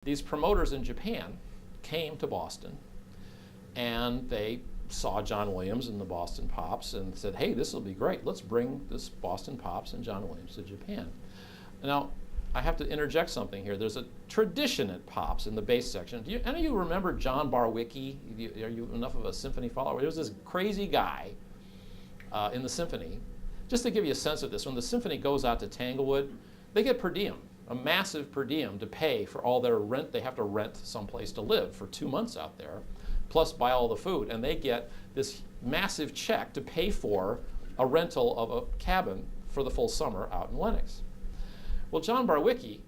These promoters in Japan came to Boston, and they saw John Williams and the Boston Pops and said, hey, this will be great. Let's bring this Boston Pops and John Williams to Japan. Now, I have to interject something here. There's a tradition at Pops in the bass section. Do any of you remember John Barwicki? Are you enough of a symphony follower? There was this crazy guy in the symphony. Just to give you a sense of this, when the symphony goes out to Tanglewood, they get per diem, a massive per diem to pay for all their rent. They have to rent someplace to live for 2 months out there, plus buy all the food. And they get this massive check to pay for a rental of a cabin for the full summer out in Lenox. Well, John Barwicki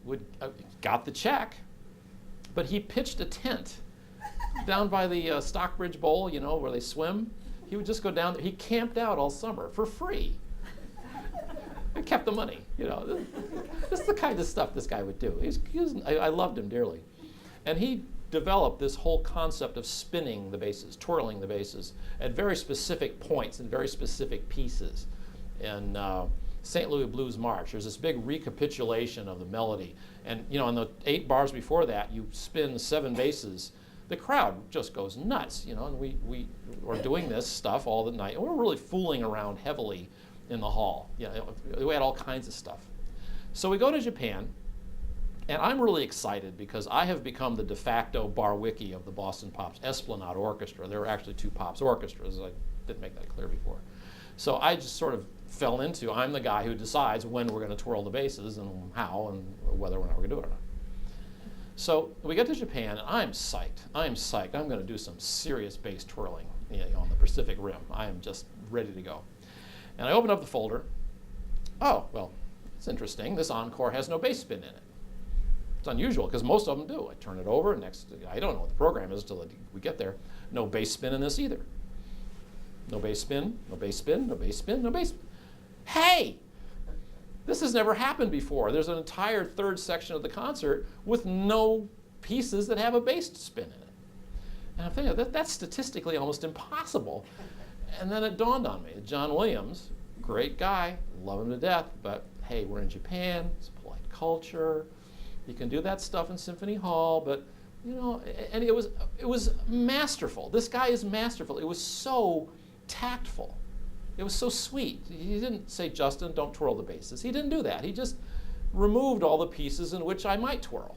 got the check, but he pitched a tent down by the Stockbridge Bowl, you know, where they swim. He would just go down there. He camped out all summer for free. And kept the money, you know. This is the kind of stuff this guy would do. I loved him dearly. And he developed this whole concept of spinning the basses, twirling the basses at very specific points and very specific pieces. And St. Louis Blues March, there's this big recapitulation of the melody. And you know, in the 8 bars before that, you spin 7 basses. The crowd just goes nuts, you know, and we were doing this stuff all the night. And we're really fooling around heavily in the hall. You know, we had all kinds of stuff. So we go to Japan, and I'm really excited because I have become the de facto Barwicki of the Boston Pops Esplanade Orchestra. There were actually 2 Pops orchestras. I didn't make that clear before. So I just sort of fell into, I'm the guy who decides when we're going to twirl the basses and how and whether or not we're going to do it or not. So we get to Japan, and I'm psyched. I'm psyched. I'm going to do some serious bass twirling, you know, on the Pacific Rim. I am just ready to go. And I open up the folder. Oh, well, it's interesting. This encore has no bass spin in it. It's unusual because most of them do. I turn it over. I don't know what the program is until we get there. No bass spin in this either. No bass spin, no bass spin, no bass spin, no bass spin. Hey! This has never happened before. There's an entire 3rd section of the concert with no pieces that have a bass spin in it. And I'm thinking, that's statistically almost impossible. And then it dawned on me, John Williams, great guy, love him to death, but hey, we're in Japan, it's polite culture, you can do that stuff in Symphony Hall, but you know, and it was masterful. This guy is masterful. It was so tactful. It was so sweet. He didn't say, Justin, don't twirl the basses. He didn't do that. He just removed all the pieces in which I might twirl.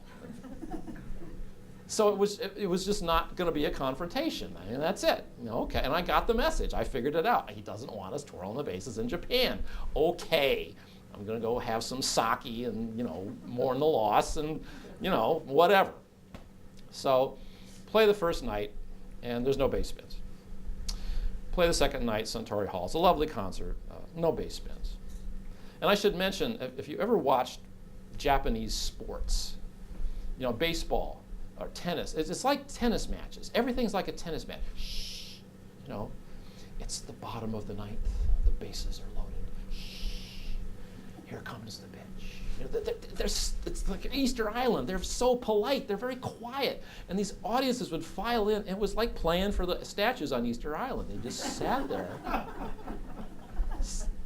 So it was just not going to be a confrontation. I mean, that's it. You know, okay, and I got the message. I figured it out. He doesn't want us twirling the basses in Japan. Okay, I'm going to go have some sake and, you know, mourn the loss and, you know, whatever. So play the first night, and there's no bass spins. Play the second night, Suntory Hall. It's a lovely concert, no bass spins. And I should mention, if you ever watched Japanese sports, you know, baseball, or tennis. It's like tennis matches. Everything's like a tennis match. Shh, you know, it's the bottom of the 9th. The bases are loaded. Shh, here comes the pitch. You know, it's like Easter Island. They're so polite. They're very quiet. And these audiences would file in. It was like playing for the statues on Easter Island. They just sat there.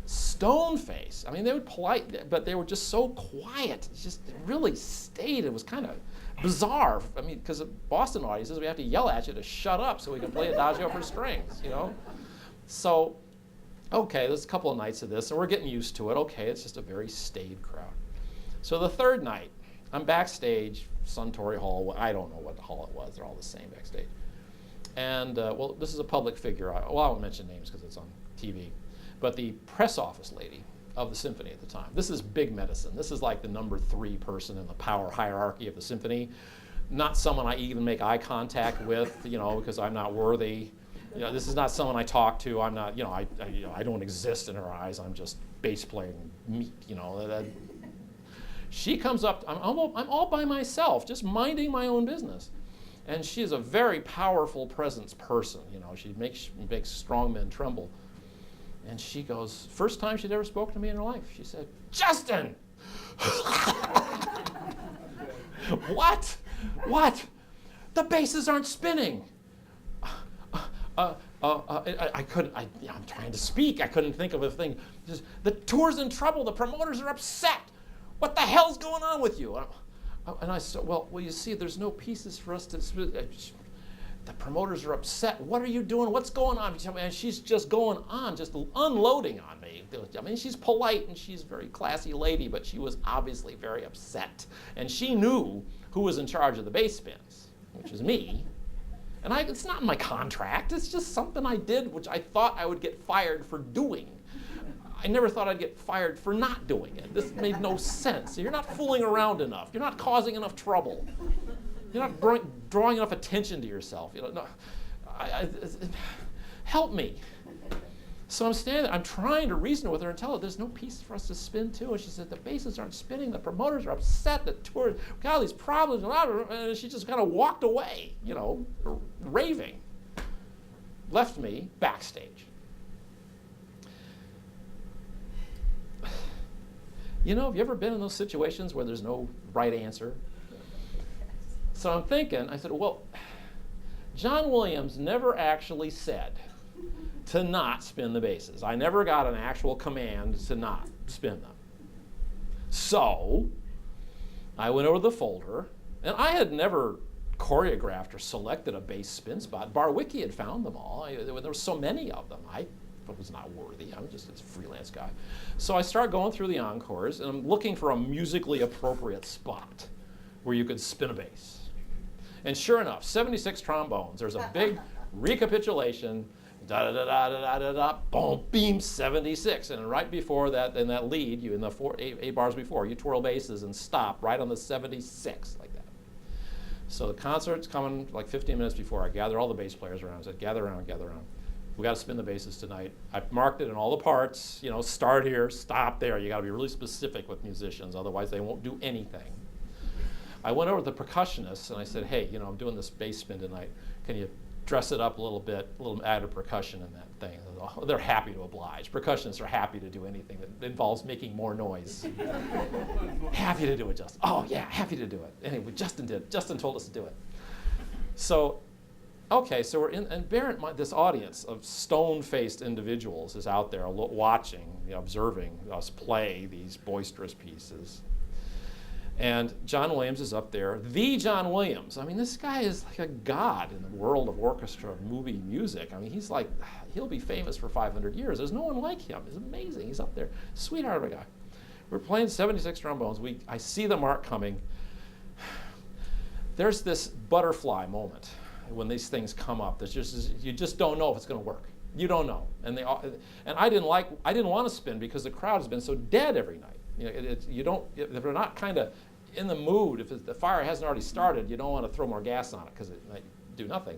Stone face. I mean, they were polite, but they were just so quiet. It just really stayed. It was kind of bizarre. I mean, because of Boston audiences, we have to yell at you to shut up so we can play Adagio for strings, you know? So, okay, there's a couple of nights of this, and we're getting used to it. Okay, it's just a very staid crowd. So the 3rd night, I'm backstage, Suntory Hall. I don't know what the hall it was. They're all the same backstage. And, well, this is a public figure. I won't mention names because it's on TV. But the press office lady of the symphony at the time. This is big medicine. This is like the number 3 person in the power hierarchy of the symphony. Not someone I even make eye contact with, you know, because I'm not worthy. You know, this is not someone I talk to. I'm not, you know, I don't exist in her eyes. I'm just bass playing meat, you know. She comes up. I'm all by myself, just minding my own business. And she is a very powerful presence person. You know, she makes strong men tremble. And she goes, first time she'd ever spoken to me in her life, she said, Justin! What? What? The basses aren't spinning. I couldn't, I'm trying to speak. I couldn't think of a thing. Just, the tour's in trouble. The promoters are upset. What the hell's going on with you? And I said, well, you see, there's no pieces for us to spin. The promoters are upset. What are you doing? What's going on? And she's just going on, just unloading on me. I mean, she's polite and she's a very classy lady, but she was obviously very upset. And she knew who was in charge of the bass spins, which is me. And it's not in my contract. It's just something I did, which I thought I would get fired for doing. I never thought I'd get fired for not doing it. This made no sense. You're not fooling around enough. You're not causing enough trouble. You're not drawing enough attention to yourself. No, help me. So I'm standing there, I'm trying to reason with her and tell her there's no pieces for us to spin to. And she said, the basses aren't spinning, the promoters are upset, the tour, got all these problems, and she just kind of walked away, raving. Left me backstage. Have you ever been in those situations where there's no right answer? So I'm thinking, I said, well, John Williams never actually said to not spin the basses. I never got an actual command to not spin them. So I went over to the folder, and I had never choreographed or selected a bass spin spot. Barwicki had found them all. There were so many of them. I was not worthy. I was just a freelance guy. So I start going through the encores, and I'm looking for a musically appropriate spot where you could spin a bass. And sure enough, 76 trombones. There's a big recapitulation, da-da-da-da-da-da-da, boom, beam, 76. And right before that, in that lead, in the eight bars before, you twirl basses and stop right on the 76, like that. So the concert's coming like 15 minutes before. I gather all the bass players around. I said, gather around, gather around. We got to spin the basses tonight. I marked it in all the parts, start here, stop there. You got to be really specific with musicians, otherwise they won't do anything. I went over to the percussionists and I said, hey, I'm doing this bass spin tonight. Can you dress it up a little bit, a little added percussion in that thing? They're happy to oblige. Percussionists are happy to do anything that involves making more noise. Happy to do it, Justin. Oh, yeah, happy to do it. Anyway, Justin told us to do it. So, okay, so we're in, and bear in mind, this audience of stone-faced individuals is out there watching, observing us play these boisterous pieces. And John Williams is up there, the John Williams. I mean, this guy is like a god in the world of orchestra, movie, music. I mean, he'll be famous for 500 years. There's no one like him. It's amazing. He's up there. Sweetheart of a guy. We're playing 76 trombones. I see the mark coming. There's this butterfly moment when these things come up. You just don't know if it's going to work. You don't know. And I didn't want to spin because the crowd has been so dead every night. If they're not kind of in the mood, if the fire hasn't already started, you don't want to throw more gas on it because it might do nothing.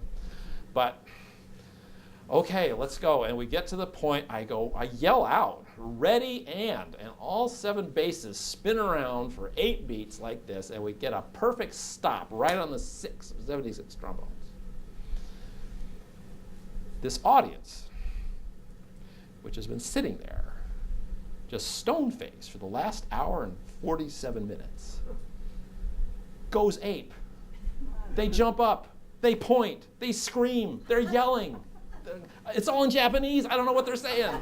But, okay, let's go. And we get to the point, I yell out, ready and all 7 basses spin around for 8 beats like this, and we get a perfect stop right on the 76 trombones. This audience, which has been sitting there, just stone-faced for the last hour and 47 minutes, goes ape. They jump up, they point, they scream, they're yelling. It's all in Japanese, I don't know what they're saying.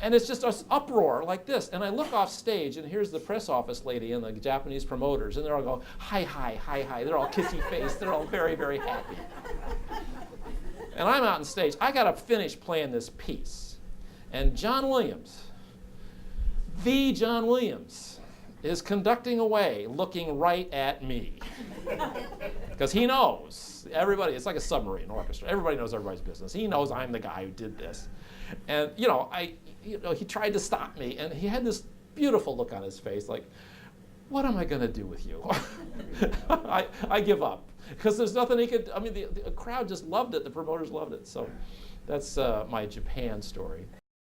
And it's just an uproar like this. And I look off stage, and here's the press office lady and the Japanese promoters, and they're all going, hi, hi, hi, hi. They're all kissy-faced, they're all very, very happy. And I'm out on stage, I gotta finish playing this piece. And John Williams, the John Williams, is conducting away looking right at me. Because he knows everybody, it's like a submarine orchestra. Everybody knows everybody's business. He knows I'm the guy who did this. And he tried to stop me, and he had this beautiful look on his face like, what am I going to do with you? I give up. Because there's nothing he could, the crowd just loved it. The promoters loved it. So that's my Japan story.